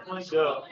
So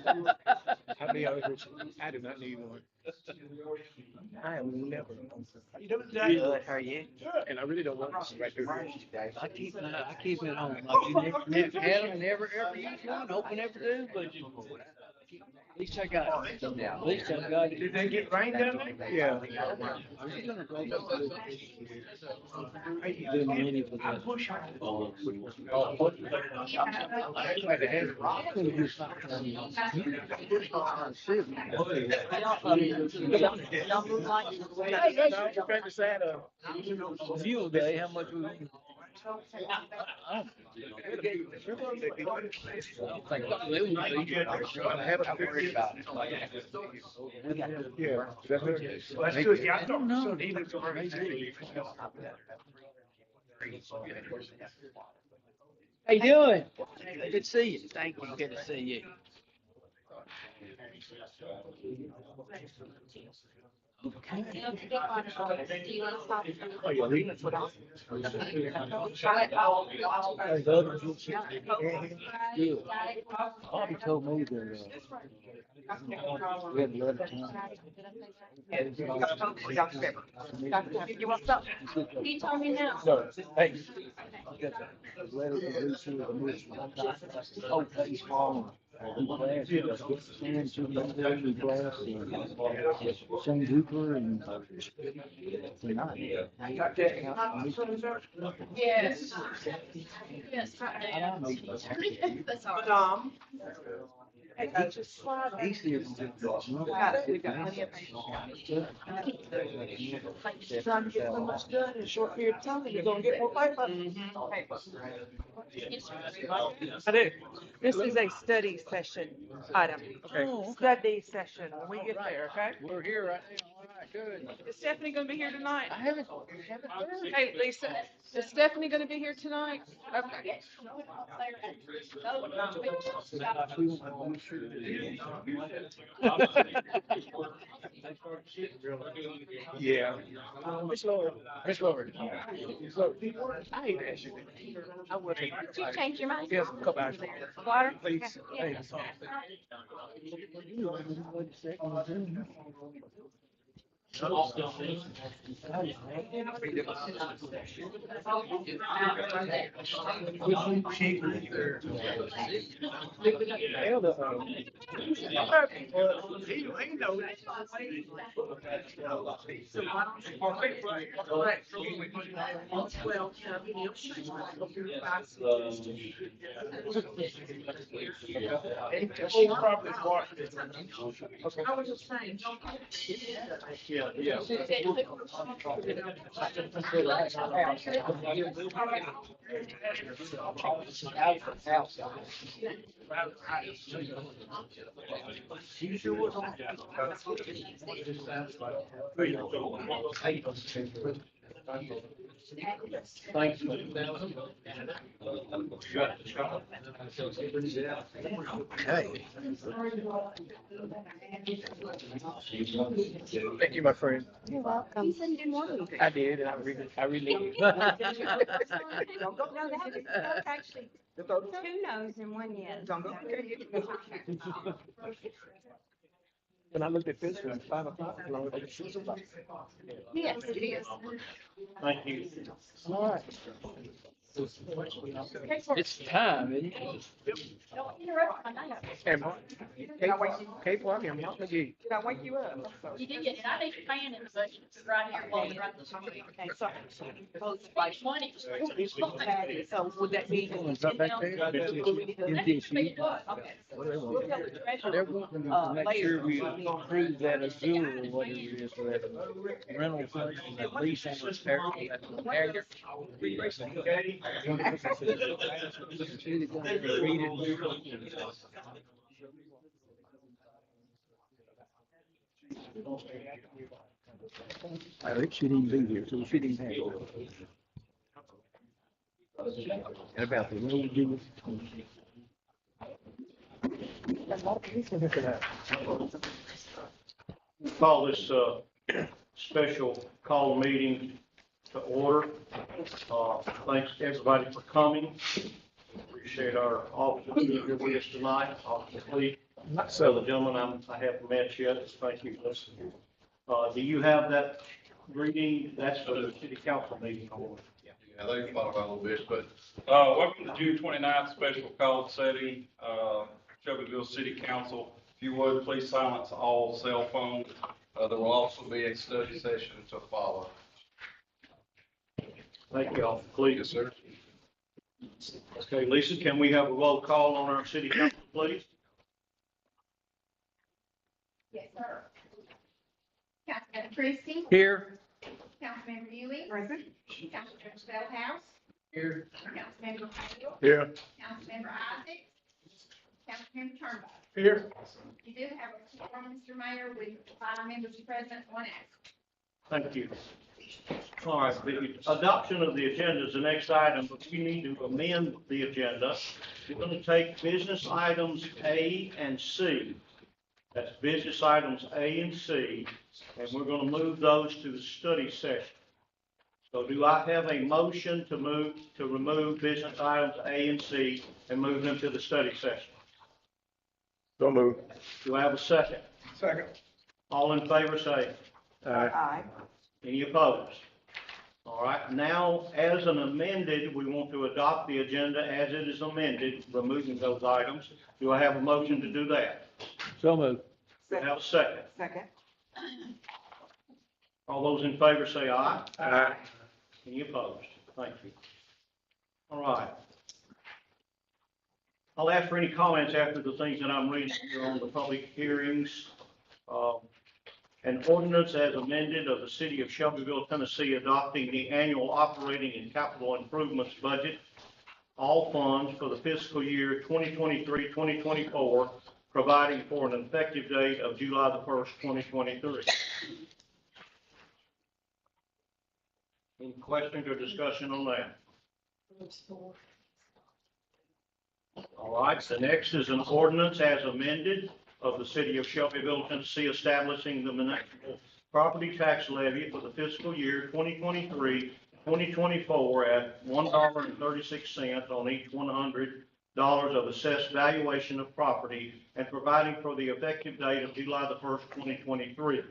How many of us? I do not need one. I am never. You know that. Good, how are you? And I really don't want this right there. I keep it home. Like you never ever use one, open ever do, but at least I got it. At least I got it. Did they get rain down there? Yeah. I'm gonna go do many for that. Fuel day, how much we? I don't think they would be. I'm worried about it. Yeah. Let's do it. Yeah, I don't know. How you doing? Good to see you. Thank you. Good to see you. Oh, yeah, leave. Good. Bobby told me that we had a lot of time. You want something? He told me now. No, hey. Letter from Lucy with a mission. Oh, place falling. Class, Stan, Jim, class, and Shane Hooper, and tonight. Yes. Yes, right now. That's all. Dom. He's here. Got it. We got plenty of patience. Trying to get so much done in a short period of time, you're gonna get more paper. I do. This is a study session item. Okay. Study session when we get there, okay? We're here right now. All right, good. Is Stephanie gonna be here tonight? I haven't heard. Hey, Lisa, is Stephanie gonna be here tonight? Okay. Yeah. Miss Lord. Miss Lord. So, I hate to ask you that. I would. Did you change your mind? Yes, come back. Water? Please. Thanks. Hell, I was just saying. yeah. Thanks. Okay. Thank you, my friend. You're welcome. You said good morning. I did, and I really. No, that's actually two no's and one yes. When I looked at this one, 5 o'clock, as long as I see somebody. Yes, it is. Thank you. All right. It's time, isn't it? Don't interrupt my night. And Cape Walk and Mount McGee. Did I wake you up? You did get it. I need a fan in the session right here while we're running the meeting. Okay, sorry. Page 20. So would that be? Drop back there. That's what you do. Okay. We'll go with the treasurer. They're working to make sure we approve that Azul or whatever it is for that rental fund, that lease on repair. It shouldn't even be here, so we shouldn't even have it. And about the road deal. Call this special call meeting to order. Thanks to everybody for coming. Appreciate our officers being here with us tonight, Officer Lee, So the gentleman I haven't met yet, thank you. Do you have that reading? That's for the city council meeting. Yeah, they thought about a little bit, but Welcome to June 29th special call setting, Shelbyville City Council. If you would, please silence all cell phones. there will also be a study session to follow. Thank you all, please. Yes, sir. Okay, Lisa, can we have a roll call on our city council, please? Yes, sir. Councilmember Christie, Here. Councilmember Ewing. Present. Councilmember Spellhouse, Here. Councilmember Hale, Here. Councilmember Isaac, Councilmember Turnbull. Here. You do have a quorum, Mr. Mayor, with 5 members present, 1 absent. Thank you. All right, the adoption of the agenda is the next item, but we need to amend the agenda. We're going to take business items A and C. That's business items A and C, and we're going to move those to the study session. So do I have a motion to remove business items A and C and move them to the study session? So move. Do I have a second? Second. All in favor say Aye. any opposed? All right, now, as an amended, we want to adopt the agenda as it is amended, removing those items. Do I have a motion to do that? So move. Do I have a second? Second. All those in favor say aye. Aye. Any opposed? Thank you. All right. I'll ask for any comments after the things that I'm reading here on the public hearings. An ordinance as amended of the city of Shelbyville, Tennessee, adopting the annual operating and capital improvements budget, all funds for the fiscal year 2023, 2024, providing for an effective date of July the 1st, 2023. Any questions or discussion on that? All right, the next is an ordinance as amended of the city of Shelbyville, Tennessee, establishing the municipal property tax levy for the fiscal year 2023, 2024 at $1.36 on each $100 of assessed valuation of property and providing for the effective date of July the 1st, 2023.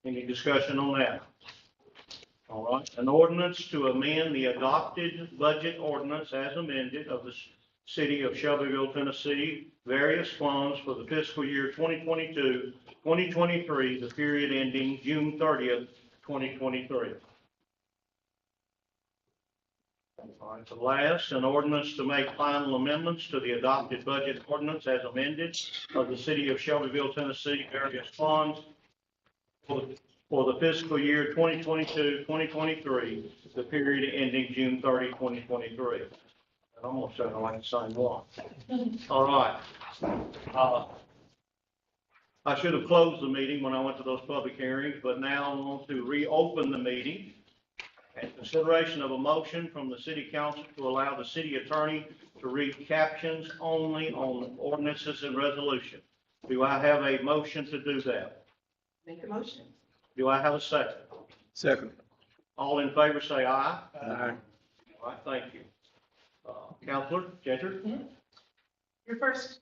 Any discussion on that? All right, an ordinance to amend the adopted budget ordinance as amended of the city of Shelbyville, Tennessee, various funds for the fiscal year 2022, 2023, the period ending June 30th, 2023. All right, the last, an ordinance to make final amendments to the adopted budget ordinance as amended of the city of Shelbyville, Tennessee, various funds for the fiscal year 2022, 2023, the period ending June 30, 2023. I almost sounded like the same one. All right. I should have closed the meeting when I went to those public hearings, but now I want to reopen the meeting. And consideration of a motion from the city council to allow the city attorney to read captions only on ordinances and resolution. Do I have a motion to do that? Make a motion. Do I have a second? Second. All in favor say aye. Aye. All right, thank you. Counselor Ginger? Your first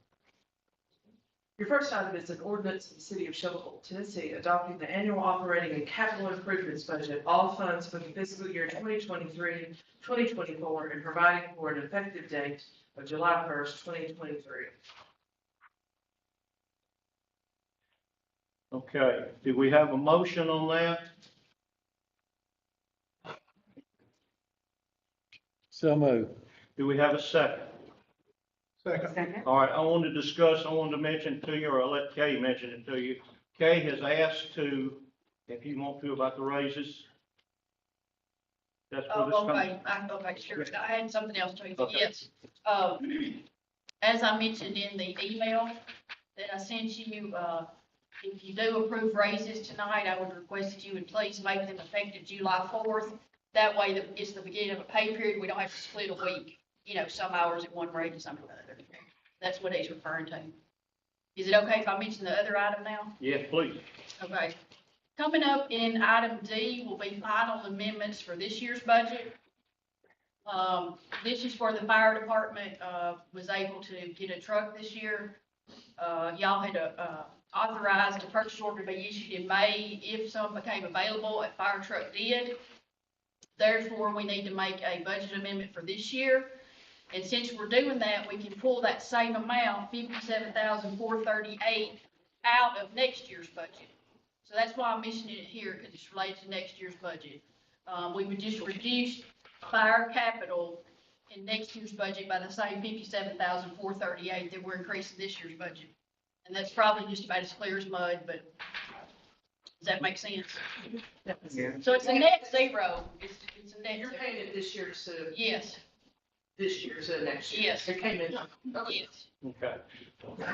item is an ordinance of the city of Shelbyville, Tennessee, adopting the annual operating and capital improvements budget, all funds for the fiscal year 2023, 2024, and providing for an effective date of July 1st, 2023. Okay, do we have a motion on that? So move. Do we have a second? Second. All right, I wanted to mention to you, or I'll let Kay mention it to you. Kay has asked if you want to, about the raises. That's for this Oh, coming. okay, okay, sure. I had something else to you. Okay. Yes. As I mentioned in the email that I sent you, if you do approve raises tonight, I would request that you would please make them effective July 4th. That way, it's the beginning of a pay period. We don't have to split a week, some hours at one rate and some at the other. That's what he's referring to. Is it okay if I mention the other item now? Yes, please. Okay. Coming up in item D will be final amendments for this year's budget. This is for the fire department, was able to get a truck this year. Y'all had, authorized a purchase order to be issued in May if some became available, a fire truck did. Therefore, we need to make a budget amendment for this year. And since we're doing that, we can pull that same amount, 57,438, out of next year's budget. So that's why I'm mentioning it here, because it's related to next year's budget. We would just reduce fire capital in next year's budget by the same 57,438 that we're increasing this year's budget. And that's probably just about as clear as mud, but does that make sense? So it's a net zero. It's a net You're zero. paying it this year instead of Yes, this year instead of next year. Yes. It came in. yes. Okay.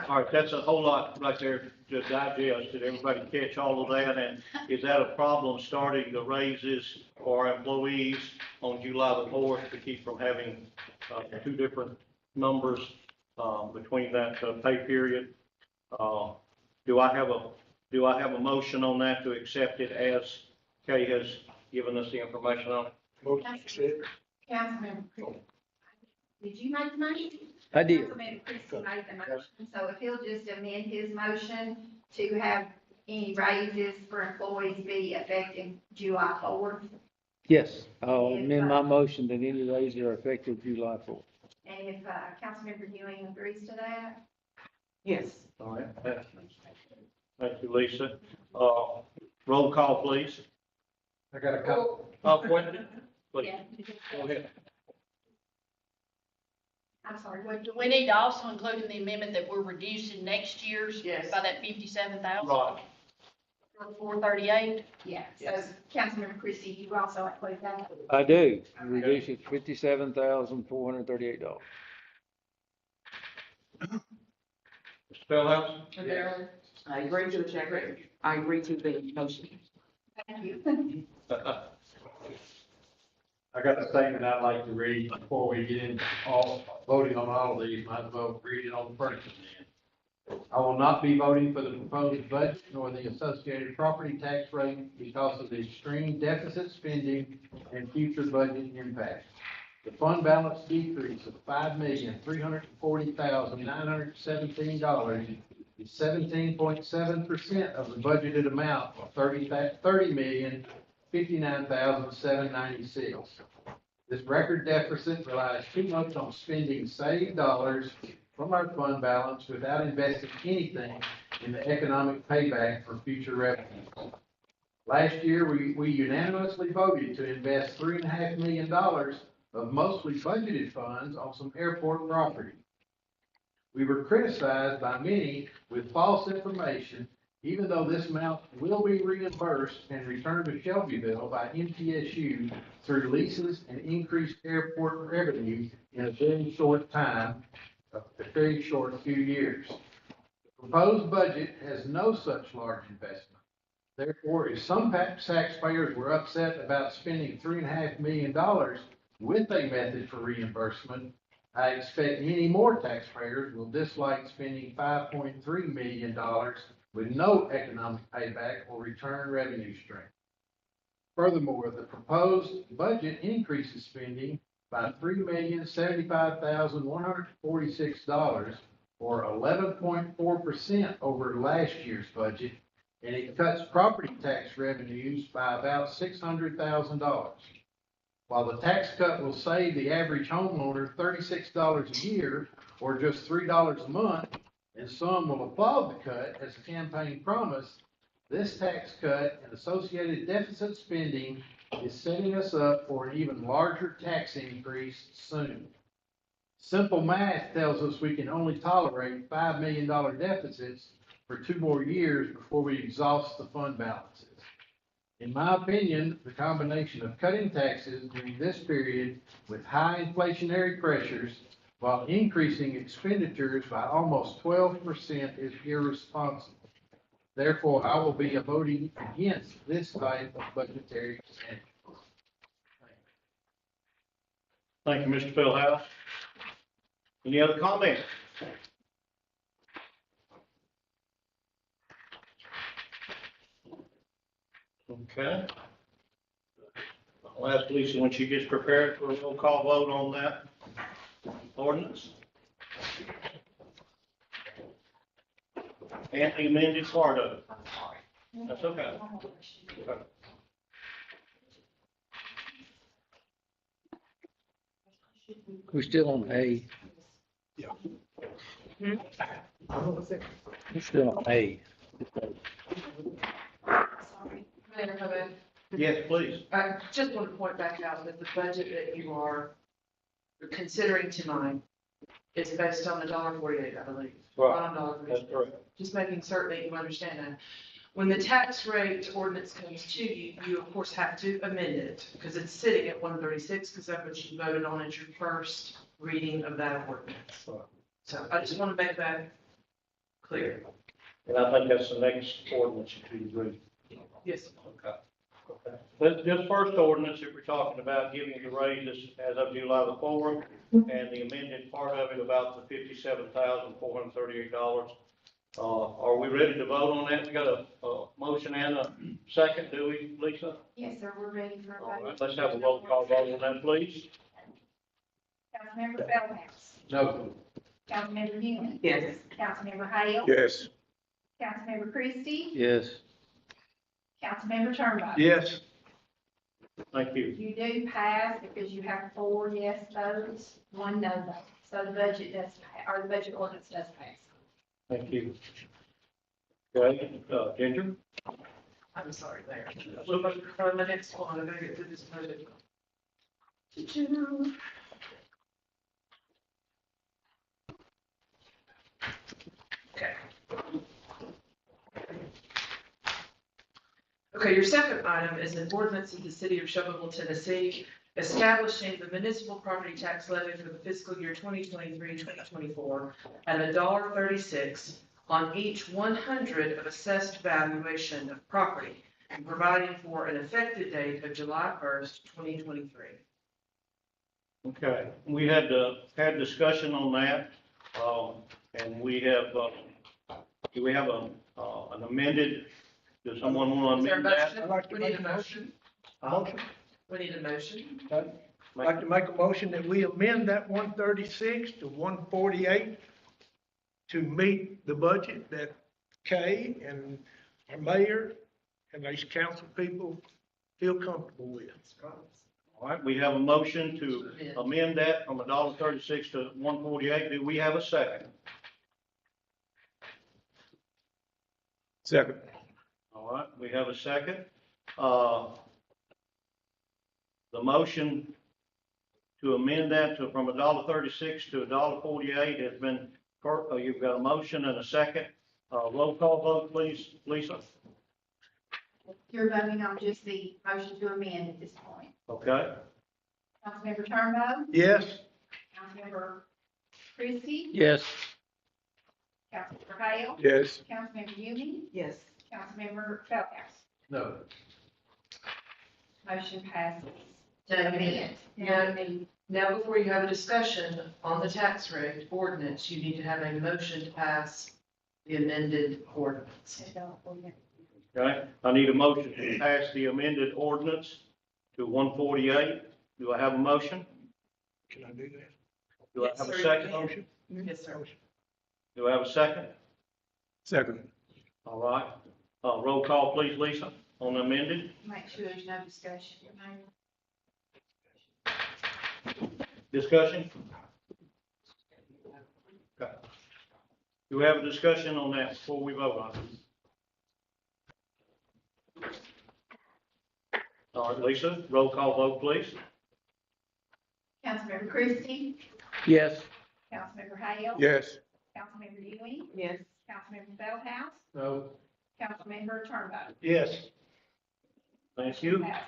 All right, that's a whole lot right there to digest. Did everybody catch all of that? And is that a problem starting the raises for our employees on July the 4th to keep from having two different numbers between that pay period? Do I have a motion on that to accept it as Kay has given us the information on? Motion accepted. Councilmember Chris, did you make the motion? I did. Councilmember Christie made the motion, so if he'll just amend his motion to have any raises for employees be effective July 4th. Yes, I'll amend my motion that any raises are effective July 4th. And if, Councilmember Ewing agrees to that, Yes. All right. Thank you, Lisa. Roll call, please. I got a couple. Wendy, please. yeah. Go ahead. I'm sorry, Do we need to also include in the amendment that we're reducing next year's Yes. by that 57,000? Right. 438? yeah, so Councilmember Christie, you also include that? I do. Reduce it $57,438. Mr. Feldhouse? I agree to the check. I agree to the motion. Thank you. I got a statement I'd like to read before we get into voting on all of these, might as well read it on the first then. I will not be voting for the proposed budget nor the associated property tax rate because of the extreme deficit spending and future budget impacts. The fund balance decrease of $5,340,917 is 17.7% of the budgeted amount of $30,059,796. This record deficit relies too much on spending saved dollars from our fund balance without investing anything in the economic payback for future revenues. Last year, we unanimously voted to invest $3.5 million of mostly budgeted funds on some airport property. We were criticized by many with false information, even though this amount will be reimbursed and returned to Shelbyville by MTSU through leases and increased airport revenue in a very short time, a very short few years. The proposed budget has no such large investment. Therefore, if some taxpayers were upset about spending $3.5 million with a method for reimbursement, I expect many more taxpayers will dislike spending $5.3 million with no economic payback or return revenue stream. Furthermore, the proposed budget increases spending by $3,075,146 or 11.4% over last year's budget, and it cuts property tax revenues by about $600,000. While the tax cut will save the average homeowner $36 a year or just $3 a month, and some will applaud the cut as a campaign promise, this tax cut and associated deficit spending is setting us up for an even larger tax increase soon. Simple math tells us we can only tolerate $5 million deficits for 2 more years before we exhaust the fund balances. In my opinion, the combination of cutting taxes during this period with high inflationary pressures while increasing expenditures by almost 12% is irresponsible. Therefore, I will be voting against this type of budgetary spending. Thank you, Mr. Feldhouse. Any other comments? Okay. I'll ask Lisa when she gets prepared for a roll call vote on that ordinance. And the amended part of it. That's okay. We're still on A. Hmm? We're still on A. Mayor Hubbard, Yes, please. I just want to point back out that the budget that you are considering tonight is based on the $1.48, I believe. Right. Bottom $1.48. That's correct. Just making certain that you understand that. When the tax rate ordinance comes to you, you of course have to amend it, because it's sitting at 136, because that's what you voted on at your first reading of that ordinance. So I just want to make that clear. And I think that's the next ordinance to agree. Yes. Okay. This first ordinance that we're talking about, giving the raises as of July the 4th, and the amended part of it about the $57,438. Are we ready to vote on that? We got a motion and a second, do we, Lisa? Yes, sir, we're ready for a All vote. right, let's have a roll call vote on that, please. Councilmember Feldhouse. No. Councilmember Newman. Yes. Councilmember Hale. Yes. Councilmember Christie. Yes. Councilmember Turnbow. Yes. Thank you. You do pass because you have 4 yes votes, 1 no vote. So the budget does, or the budget ordinance does pass. Thank you. Okay, Ginger? I'm sorry, Mayor. For the next one, I'm gonna get through this budget. Okay. Okay, your second item is an ordinance of the city of Shelbyville, Tennessee, establishing the municipal property tax levy for the fiscal year 2023-2024 at $1.36 on each 100 of assessed valuation of property, and providing for an effective date of July 1st, 2023. Okay, we had discussion on that, and we have, do we have an amended, does someone want Is to there a amend that? motion? I'd like to We make need a motion. Motion. We need a motion. I'd like to make a motion that we amend that 136 to 148 to meet the budget that Kay and our mayor and these council people feel comfortable with. All right, we have a motion to amend that from $1.36 to 148. Do we have a second? Second. All right, we have a second. The motion to amend that to, from $1.36 to $1.48 has been, you've got a motion and a second. Roll call vote, please, Lisa. You're voting on just the motion to amend at this point. Okay, Councilmember Turnbow. Yes. Councilmember Christie. Yes. Councilmember Hale. Yes. Councilmember Newman. Yes. Councilmember Feldhouse. No. Motion passes. To amend. Now, before you have a discussion on the tax rate ordinance, you need to have a motion to pass the amended ordinance. okay. I need a motion to pass the amended ordinance to 148. Do I have a motion? Can I do that? Do I Yes, have a sir, you second? can. Motion? Yes, sir. Do I have a second? Second. All right. Roll call, please, Lisa, on the amended. Make sure there's no discussion. Discussion? Okay. Do we have a discussion on that before we vote on it? All right, Lisa, roll call vote, please. Councilmember Christie. Yes. Councilmember Hale. Yes. Councilmember Ewing. Yes. Councilmember Feldhouse. No. Councilmember Turnbow. Yes. Thank you. Passes.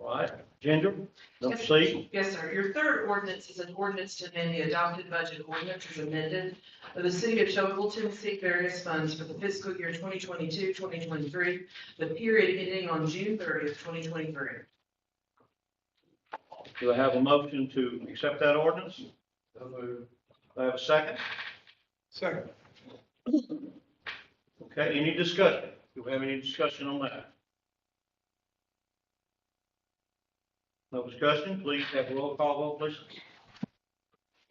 All right, Ginger, number C. Yes, sir. Your third ordinance is an ordinance to amend the adopted budget ordinance as amended of the city of Shelbyville, Tennessee, various funds for the fiscal year 2022-2023, the period ending on June 30th, 2023. Do I have a motion to accept that ordinance? So moved. Do I have a second? Second. Okay, any discussion? Do we have any discussion on that? No discussion, please have a roll call vote, please.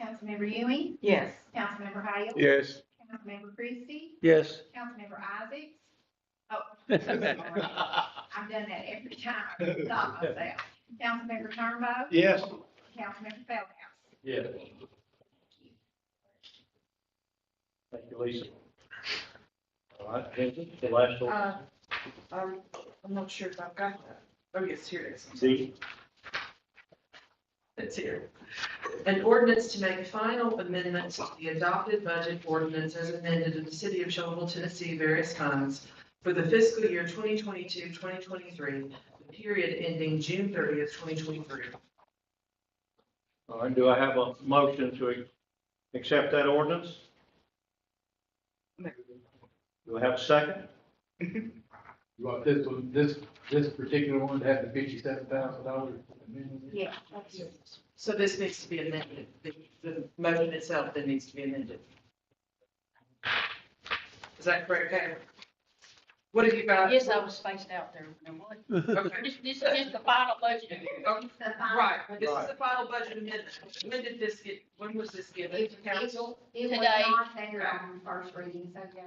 Councilmember Ewing, Yes. Councilmember Hale. Yes. Councilmember Christie, Yes. Councilmember Isaacs. Oh, I've done that every time, stop myself. Councilmember Turnbow, Yes. Councilmember Feldhouse. Yeah. Thank you, Lisa. All right, Ginger, the last one. I'm not sure if I've got that. Oh, yes, here it is. D. It's here. An ordinance to make final amendments to the adopted budget ordinance as amended in the city of Shelbyville, Tennessee, various times for the fiscal year 2022-2023, the period ending June 30th, 2023. All right, do I have a motion to accept that ordinance? Do I have a second? You want this one, this particular one to have the $57,000? Yeah. So this needs to be amended. The motion itself then needs to be amended. Is that correct, Karen? What have you got? Yes, I was spaced out there. You know what? Okay. This is just the final budget amendment. Oh, It's the final. right, this is the final budget amendment. When was this given to council? It was Today. not there on first reading, so yeah.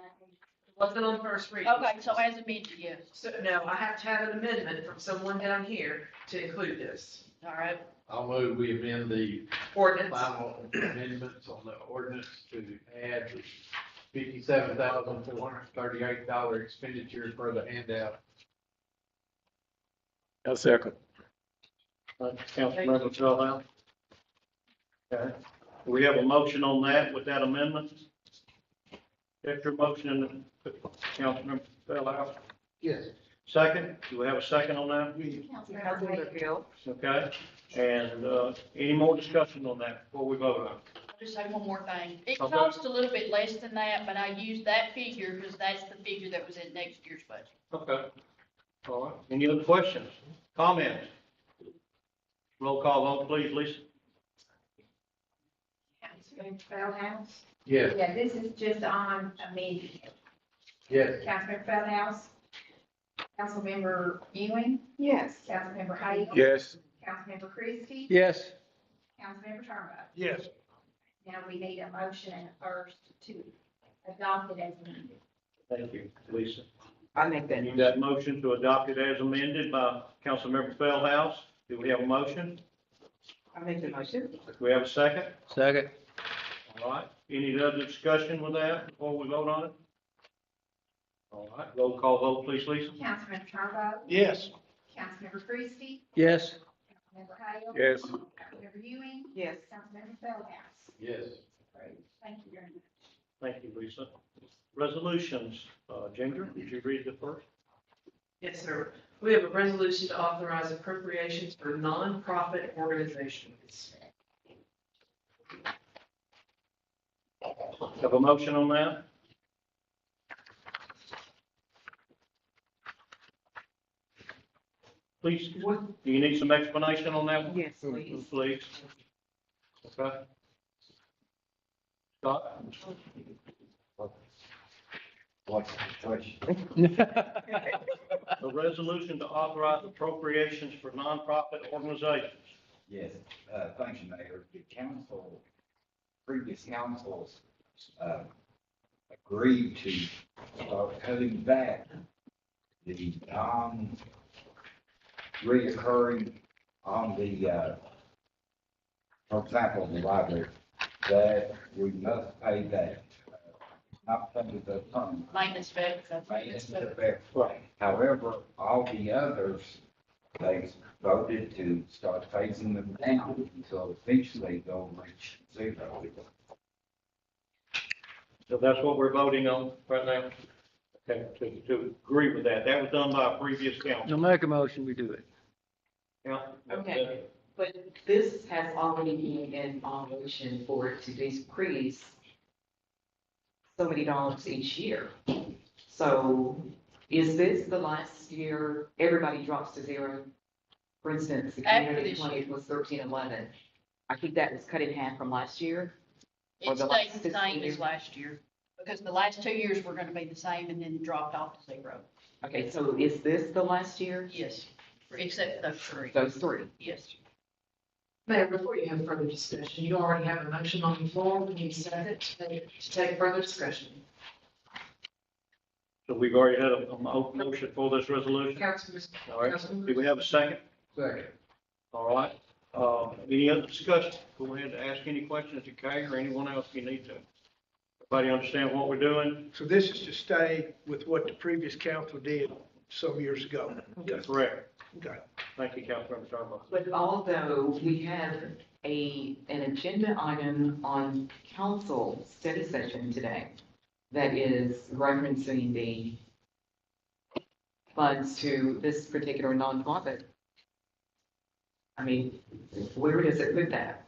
Wasn't on first reading. Okay, so as amended, yes. So, no, I have to have an amendment from someone down here to include this All right. I'll move we amend the ordinance. final amendments on the ordinance to add $57,438 expenditure for the handout. A second. Councilmember Feldhouse? Okay, we have a motion on that with that amendment? After motion, Councilmember Feldhouse? Yes. Second, do we have a second on that? Councilmember Hale. Okay, and, any more discussion on that before we vote on it? I'll just say one more thing. It Okay. costs a little bit less than that, but I used that figure because that's the figure that was in next year's budget. Okay. All right, any other questions, comments? Roll call vote, please, Lisa. Councilmember Feldhouse. Yes. Yeah, this is just on amending. Yes. Councilmember Feldhouse. Councilmember Ewing, Yes. Councilmember Hale. Yes. Councilmember Christie, Yes. Councilmember Turnbow. Yes. Now we need a motion and a first to adopt it as amended. Thank you, Lisa. I make And you got motion to adopt it as amended by Councilmember Feldhouse. Do we have a motion? I make the motion. Do we have a second? Second. All right, any other discussion with that before we vote on it? All right, roll call vote, please, Lisa. Councilmember Turnbow, Yes. Councilmember Christie, Yes. Councilmember Hale. Yes. Councilmember Ewing. Yes. Councilmember Feldhouse. Yes. Thank you very much. Thank you, Lisa. Resolutions, Ginger, did you read the first? Yes, sir. We have a resolution to authorize appropriations for nonprofit organizations. Have a motion on that? Please, do you need some explanation on that one? Yes, please. Please. Okay. Scott? A resolution to authorize appropriations for nonprofit organizations. Yes, thank you, Mayor. The council, previous councils, agreed to start cutting back the reoccurring on the, for example, the library, that we must pay that, not under the fund. Maintenance fee. Maintenance of that. However, all the others, they voted to start phasing them down until eventually they'll reach zero. So that's what we're voting on right now? Okay, to agree with that. That was done by a previous council. I'll make a motion, we do it. Yeah. Okay. But this has already been in motion for it to decrease so many dollars each year. So is this the last year everybody drops to zero? For instance, the After community this twenty year. was 1311. I think that was cut in half from last year. It the stayed last the fiscal same as year. last year, because the last 2 years were gonna be the same and then dropped off to zero. Okay, so is this the last year? Yes, except those three, Those three. yes. Mayor, before you have further discussion, you already have a motion on the floor. We need a second to take further discussion. So we've already had a motion for this resolution. Councilman, All right, do we have a second? Second. All right, any other discussion? Go ahead and ask any questions to Kay or anyone else you need to. Everybody understand what we're doing? So this is to stay with what the previous council did some years ago. That's correct. Okay. Thank you, Councilmember Turnbull. But although we have an agenda item on council study session today that is referencing the funds to this particular nonprofit, I mean, where does it put that?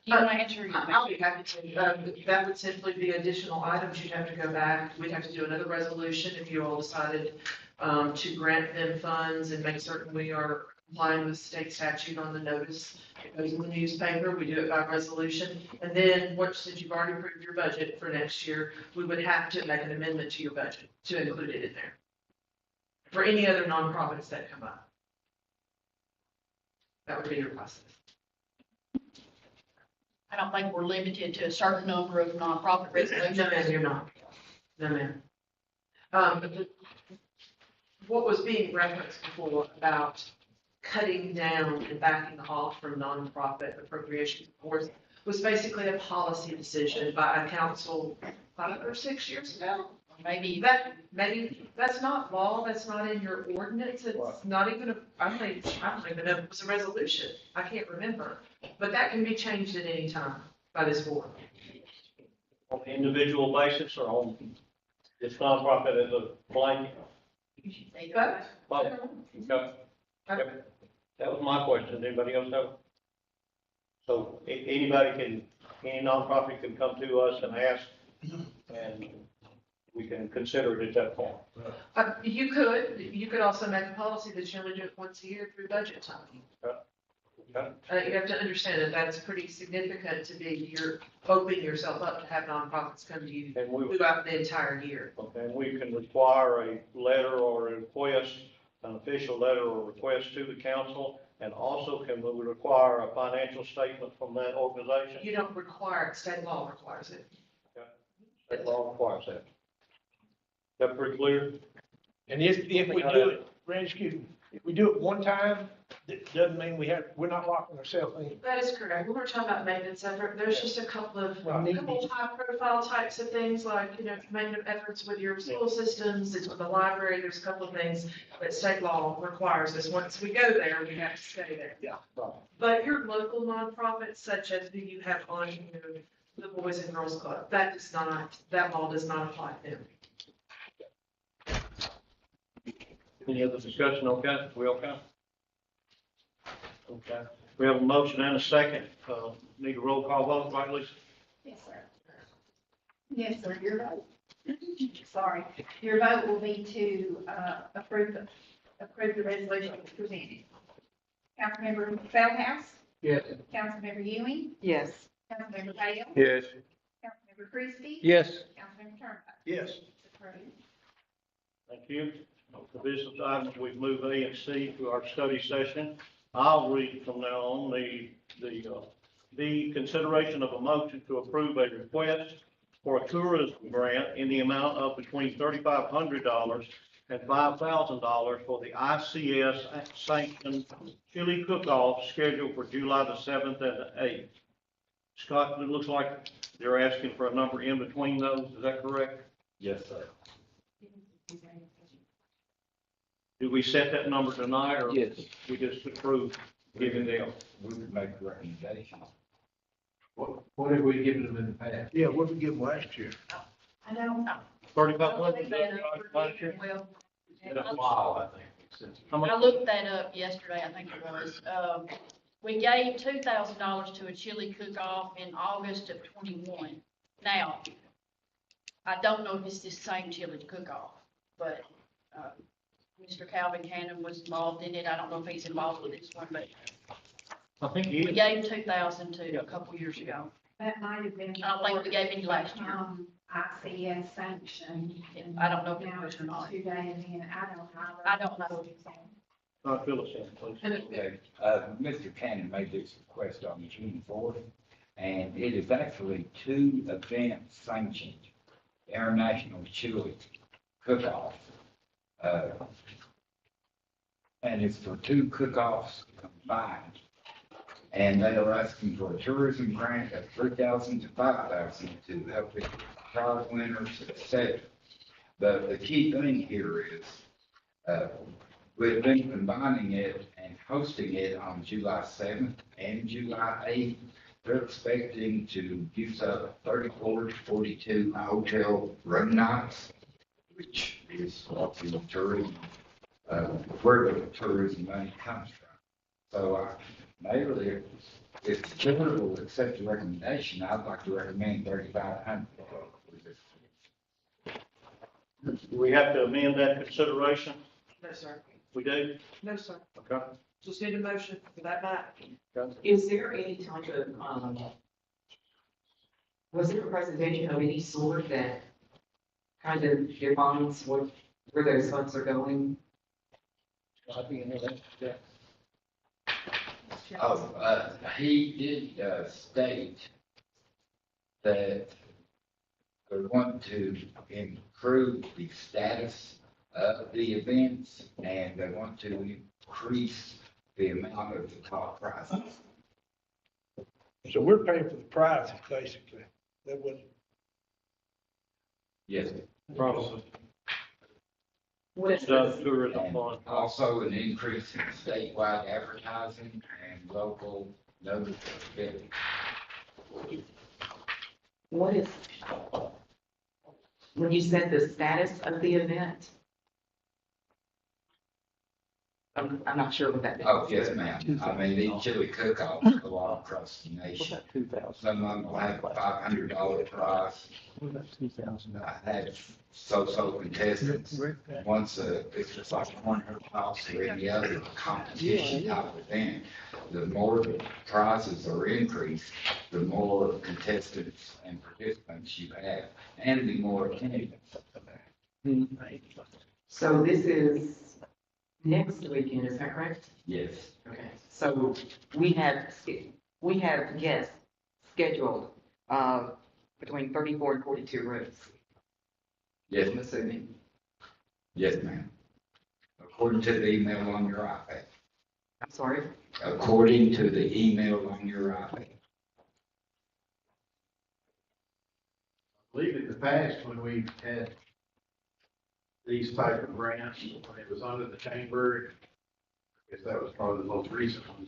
Do you want to answer? I'll be happy to. That would simply be additional items. You'd have to go back. We'd have to do another resolution if you all decided to grant them funds and make certain we are complying with state statute on the notice. It goes in the newspaper. We do it by resolution. And then, since you've already approved your budget for next year, we would have to make an amendment to your budget to include it in there for any other nonprofits that come up. That would be your process. I don't think we're limited to a certain number of nonprofit resolutions. No, ma'am, you're not. No, ma'am. What was being referenced before about cutting down and backing off from nonprofit appropriations, of course, was basically a policy decision by a council 5 or 6 years ago. Maybe that's not law, that's not in your ordinance, it's not even I don't even know if it was a resolution, I can't remember. But that can be changed at any time by this board. On an individual basis or on this nonprofit as a blanket? But, Okay. Yep. That was my question. Anybody else have? So any nonprofit can come to us and ask, and we can consider it at that point. you could also make a policy that you only do it once a year through budget time. Okay. You have to understand that that's pretty significant to be, you're opening yourself up to have nonprofits come to you And throughout the entire year. okay, and we can require a letter or a request, an official letter or request to the council, and also can we require a financial statement from that organization? You don't require it, state law requires it. State law requires that. Is that pretty clear? And if we do it, Randy, excuse me, if we do it one time, that doesn't mean we're not locking ourselves in. That is correct. When we're talking about maintenance effort, there's just a couple high profile types of things like, maintenance efforts with your school systems, it's with the library, there's a couple of things that state law requires us. Once we go there, we have to stay there. Yeah. Right. But your local nonprofits, such as who you have on, the Boys and Girls Club, that law does not apply to them. Any other discussion? Okay, we okay? Okay. We have a motion and a second. Need a roll call vote, right, Lisa? Yes, sir. Yes, sir, your vote. Sorry, your vote will be to, approve the resolution as presented. Councilmember Feldhouse, Yes. Councilmember Ewing, Yes. Councilmember Bale, Yes. Councilmember Christie, Yes. Councilmember Turnbull. Yes. It's approved. Thank you. The business items, we've moved A and C to our study session. I'll read from now on the consideration of a motion to approve a request for a tourism grant in the amount of between $3,500 and $5,000 for the ICS sanctioned chili cook-off scheduled for July the 7th and the 8th. Scott, it looks like they're asking for a number in between those. Is that correct? Yes, sir. Do we set that number tonight, or Yes. we just approve giving them? We would make a recommendation. What have we given them in the past? Yeah, what did we give them last year? I know. $3,500 last year? Well, I think. How much? I looked that up yesterday, I think it was. We gave $2,000 to a chili cook-off in August of '21. Now, I don't know if it's the same chili cook-off, but, Mr. Calvin Cannon was involved in it. I don't know if he's involved with this one, but I think we gave 2,000 to a couple years ago. That might have been. I don't think we gave any last year. ICS sanction. I don't know if it Now was it's or not. 2 days in, I don't know. I don't know. Phyllis, please. Okay, Mr. Cannon made this request on June 4th, and it is actually two events sanctioned. International Chili Cook-Off. And it's for two cook-offs combined. And they are asking for a tourism grant of $3,000 to $5,000 to help with prize winners, etc. The key thing here is, we've been combining it and hosting it on July 7th and July 8th. They're expecting to use up 34 to 42 hotel room nights, which is obviously tourism, where the tourism money comes from. So, Mayor, if the chair will accept the recommendation, I'd like to recommend 3,500. Do we have to amend that consideration? No, sir. We do? No, sir. Okay. Just need a motion for that back. Is there any type of, was there a presentation of any sort that kind of defines what, where those funds are going? He did state that they want to improve the status of the events, and they want to increase the amount of the top prizes. So we're paying for the prizes, basically. That was, Yes. Probably. What is The this? tourism And fund. also an increase in statewide advertising and local noticeability. What is, when you said the status of the event? I'm not sure what that means. Oh, yes, ma'am. I mean, these chili cook-offs go all across the What nation. about 2,000? Some of them will have a $500 prize. What about 2,000? I had so contestants. Once, it's just like one house or any other competition type event. The more the prizes are increased, the more contestants and participants you have, and the more attendance. So this is next weekend, is that correct? Yes, Okay. So we have guests scheduled, between 34 and 42 rooms, yes, I'm assuming. yes, ma'am. According to the email on your iPad. I'm sorry. According to the email on your iPad. I believe in the past, when we've had these type of grants, when it was under the chamber, I guess that was probably the most recent one.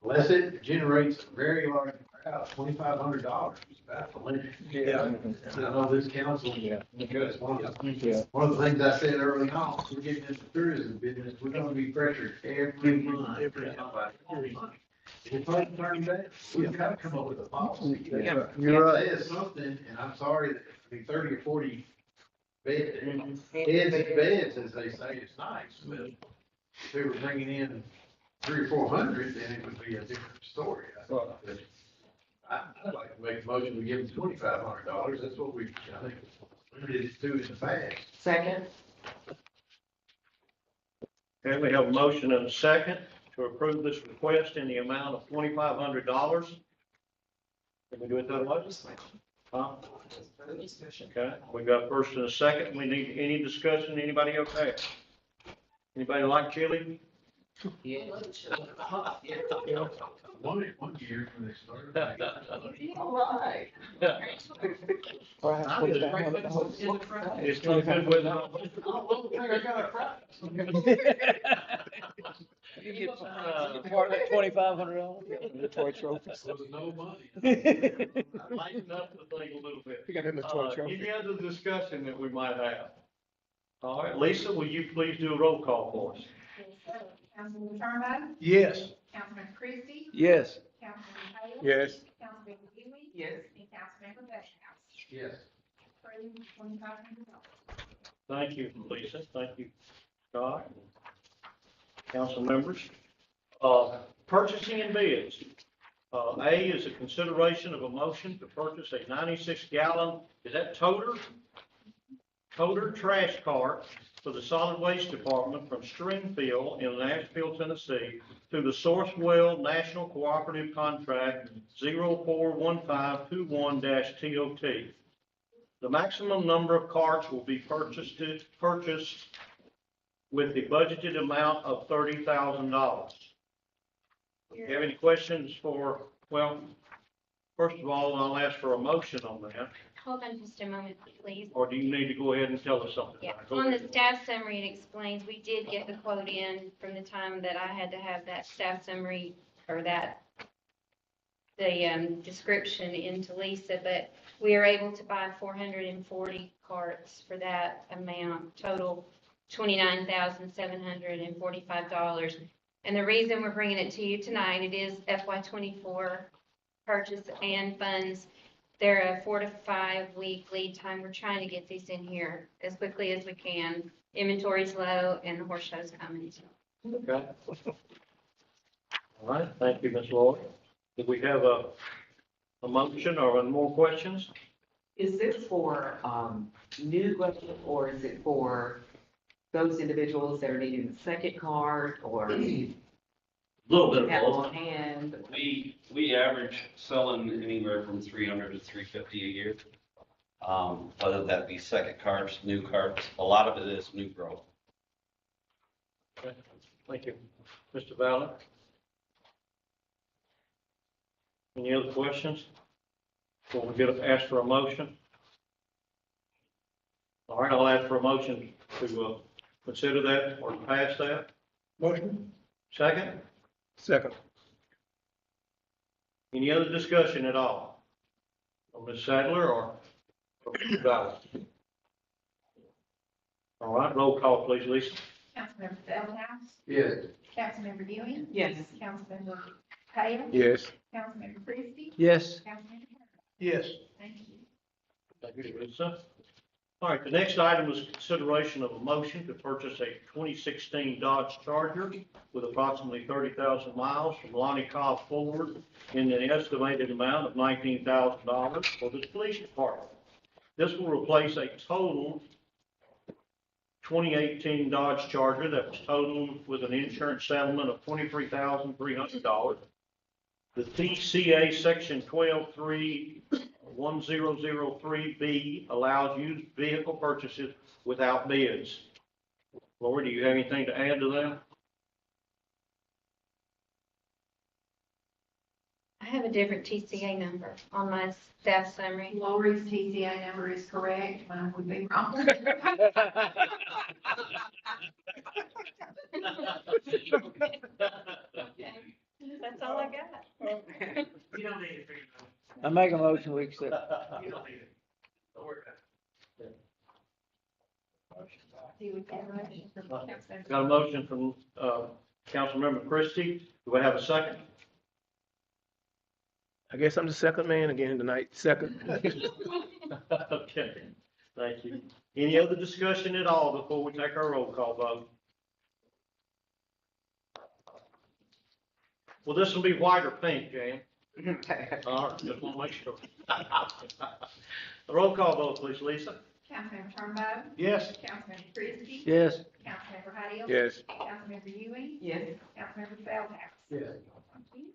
Unless it generates a very large crowd, $2,500 is about the limit. yeah. And I know this council, because one of the Yeah. things I said early on, we're getting into tourism business, we're gonna be pressured every month. If I turn that, we've gotta come up with a policy. Yeah, you're right. It says something, and I'm sorry that, 30 or 40 beds, beds, as they say, is nice, but if they were bringing in 300 or 400, then it would be a different story. I'd like to make a motion, we give them $2,500, that's what we, I think, limited it to in the past. Second? Okay, we have a motion and a second to approve this request in the amount of $2,500. Can we do it that way? Huh? Okay, we got first and a second. We need any discussion? Anybody okay? Anybody like chili? Yeah. One year when they started. All right. It's not good with I got a prize. Part of that $2,500, the toy trophy. There was no money. lighten up the thing a little bit. You got in the toy trophy. Any other discussion that we might have? All right, Lisa, will you please do a roll call for us? Councilman Turnbull, Yes. Councilman Christie, Yes. Councilman Taylor. Yes. Councilman Dewey. Yes. And Councilmember Betchhouse. Yes. Approved $2,500. Thank you, Lisa. Thank you, Scott. Council members. Purchasing and bids. A is a consideration of a motion to purchase a 96-gallon, is that toter trash cart for the solid waste department from Stringfield in Nashville, Tennessee to the Sourcewell National Cooperative Contract 041521-TOT. The maximum number of carts will be purchased with the budgeted amount of $30,000. Do you have any questions for, well, first of all, I'll ask for a motion on that, Hold on just a moment, please. or do you need to go ahead and tell us something? Yeah, Go on the ahead. staff summary, it explains, we did get the quote in from the time that I had to have that staff summary, or the description into Lisa, but we are able to buy 440 carts for that amount, total $29,745. And the reason we're bringing it to you tonight, it is FY '24 purchase and funds. They're a 4 to 5 week lead time. We're trying to get these in here as quickly as we can. Inventory's low and the horse show's coming. Okay. All right, thank you, Ms. Lloyd. Do we have a motion or any more questions? Is this for, new budget, or is it for those individuals that are needing the second card, or? Little bit of Have both. on hand? We average selling anywhere from 300 to 350 a year. Whether that be second cards, new cards, a lot of it is new growth. Okay, thank you. Mr. Ballard? Any other questions? Before we ask for a motion? All right, I'll ask for a motion to consider that or pass that. Motion? Second? Second. Any other discussion at all? From Ms. Sadler or from Mr. Ballard? All right, roll call, please, Lisa. Councilmember Feldhouse, Yes. Councilmember Ewing, Yes. Councilmember Hale, Yes. Councilmember Christie, Yes. Councilmember Turner. Yes. Thank you. Thank you, Lisa. All right, the next item was consideration of a motion to purchase a 2016 Dodge Charger with approximately 30,000 miles from Lonnie Cobb Ford in an estimated amount of $19,000 for the police department. This will replace a total 2018 Dodge Charger that was totaled with an insurance settlement of $23,300. The TCA Section 12.3.1003B allows used vehicle purchases without bids. Lori, do you have anything to add to that? I have a different TCA number on my staff summary. Lori's TCA number is correct, mine would be wrong. That's all I got. You don't need it. I make a motion, we accept. You don't need it. Don't worry about it. Do we have a motion from Councilmember? Got a motion from Councilmember Christie. Do I have a second? I guess I'm the second man again tonight. Second. Okay, thank you. Any other discussion at all before we take our roll call vote? Well, this will be white or pink, Jan. All right, just want to make sure. The roll call vote, please, Lisa. Councilmember Turnbow, Yes. Councilmember Christie, Yes. Councilmember Hale. Yes. Councilmember Ewing, Yes. Councilmember Feldhouse. Yes. Thank you.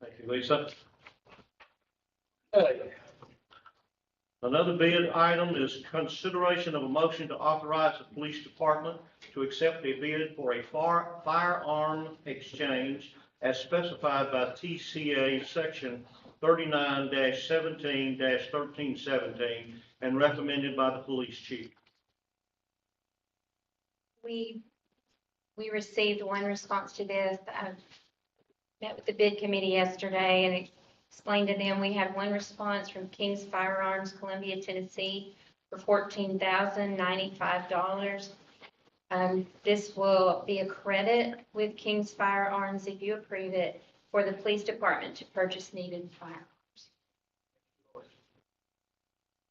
Thank you, Lisa. Another bid item is consideration of a motion to authorize the police department to accept a bid for a firearm exchange as specified by TCA Section 39-17-1317 and recommended by the police chief. We received one response to this. I met with the bid committee yesterday and explained to them, we had one response from King's Firearms, Columbia, Tennessee, for $14,095. This will be a credit with King's Firearms, if you approve it, for the police department to purchase needed firearms.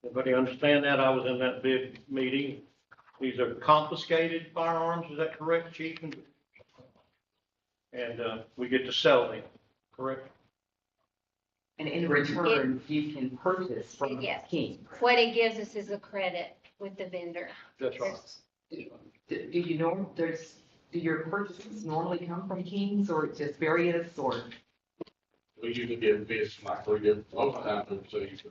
Everybody understand that? I was in that bid meeting. These are confiscated firearms, is that correct, Chief? And we get to sell them, correct? And in return, you can purchase from Yes. King. What it gives us is a credit with the vendor. That's right. Do you know, do your purchases normally come from Kings or just various or? We usually get bids from like 3 different, most of the time, we say, for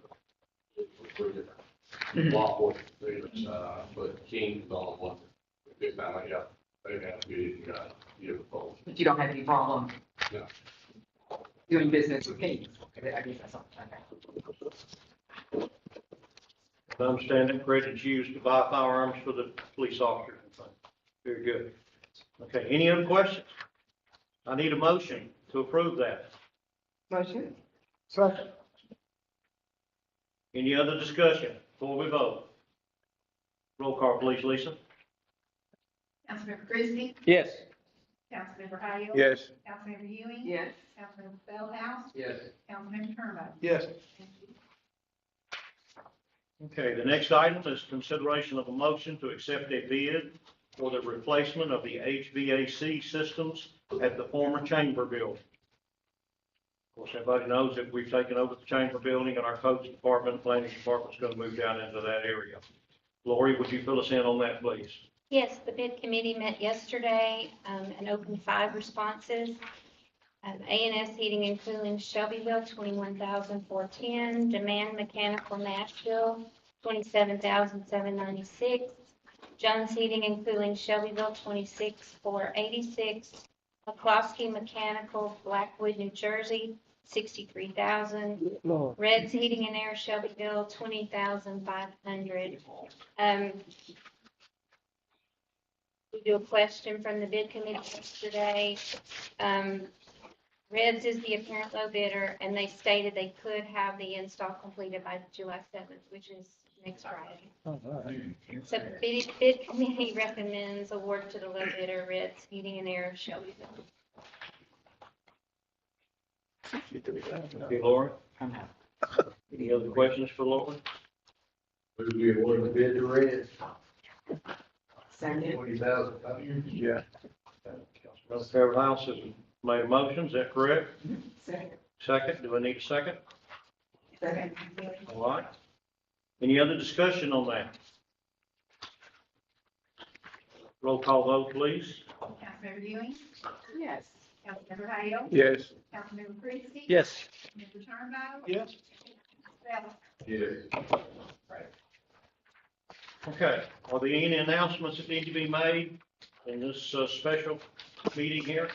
3 different law enforcement bids, but King's the only one. This time, they have bid, you got, you have both. But you don't have any problem No. doing business with Kings? Okay, I guess that's all. Okay. If I understand it, credits used to buy firearms for the police officers. Very good. Okay, any other questions? I need a motion to approve that. Motion? Second. Any other discussion before we vote? Roll call, please, Lisa. Councilmember Christie, Yes. Councilmember Hale. Yes. Councilmember Ewing. Yes. Councilmember Feldhouse, Yes. Councilmember Turnbow. Yes. Okay, the next item is consideration of a motion to accept a bid for the replacement of the HVAC systems at the former chamber building. Of course, everybody knows that we've taken over the chamber building and our codes department, planning department's gonna move down into that area. Lori, would you fill us in on that, please? Yes, the bid committee met yesterday, and opened 5 responses. A&S Heating and Cooling Shelbyville, $21,410. Demand Mechanical Nashville, $27,796. Jones Heating and Cooling Shelbyville, $26,486. McCloskey Mechanical Blackwood, New Jersey, $63,000. Lord. Red's Heating and Air Shelbyville, $20,500. We do a question from the bid committee yesterday. Red's is the apparent low bidder, and they stated they could have the install completed by July 7th, which is next Friday. So bid committee recommends award to the low bidder, Red's Heating and Air Shelbyville. Okay, Lori? Any other questions for Lori? Would we award the bid to Red? Second. $20,000. Yeah. Councilmember Fairhouse has made a motion, is that correct? Second. Second, do I need a second? Second. All right. Any other discussion on that? Roll call vote, please. Councilmember Ewing, Yes. Councilmember Hale. Yes. Councilmember Christie. Yes. Mr. Turnbow. Yes. Feldhouse. Yes. Okay, are there any announcements that need to be made in this special meeting here?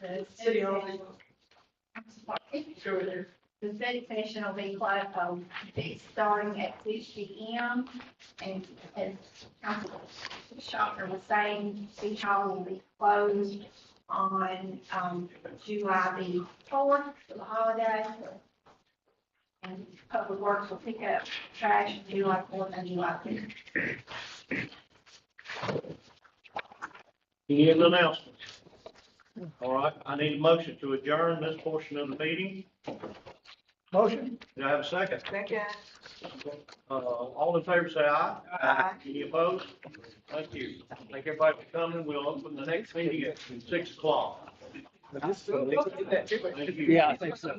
The city The study session will be starting at 6 p.m. And as Councilman Schopner was saying, City Hall will be closed on July the 4th for the holiday. And Public Works will pick up trash July 4th and July 5th. Any other announcements? All right, I need a motion to adjourn this portion of the meeting. Motion? Do I have a second? Second. All in favor, say aye. Aye. Any opposed? Thank you. Thank everybody for coming. We'll open the next meeting at 6 o'clock. Thank you. Yeah, I think so.